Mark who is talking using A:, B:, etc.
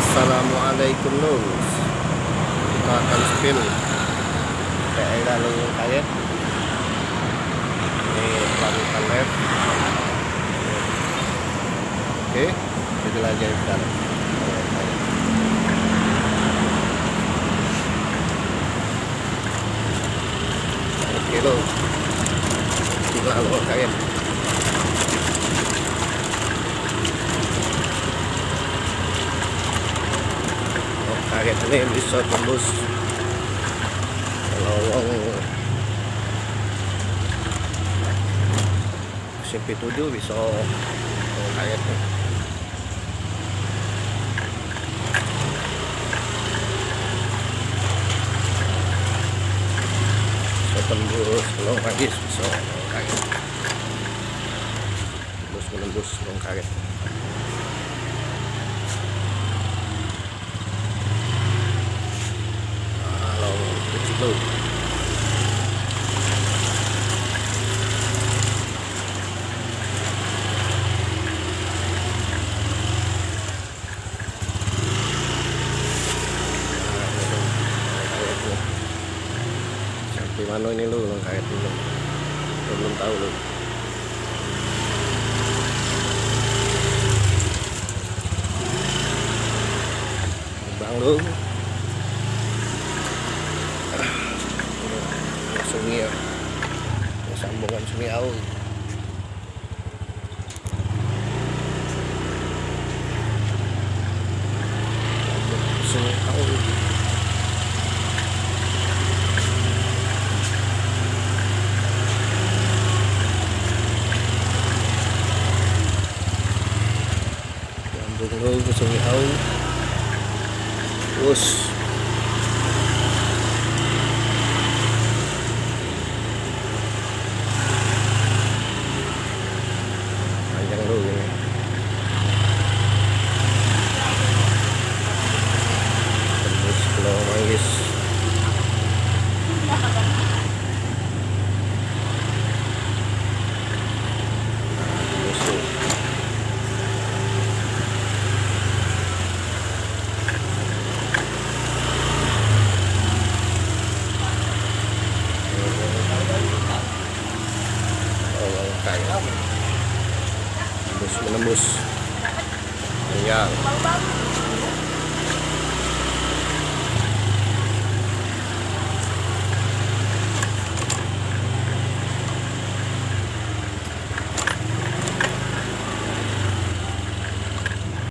A: Assalamualaikum Nus. Kita akan spill daerah Leuweung Karet. Ini pelabuhan led. Oke, dijelajahkan. Oke lo, kita Leuweung Karet. Karet ini bisa tembus lowong SMP7 bisa karet nih. Bisa tembus lowong Ragis, bisa karet tembus menembus lowong karet. Loh. Sampai mana ini lu kayak dulu? Belum tahu lu. Bang lu. Sungai ya, sambungan Sungai Aul. Sungai Aul. Sambung lo ke Sungai Aul. Terus tembus Pulau Manggis. Tembus menembus. Ya.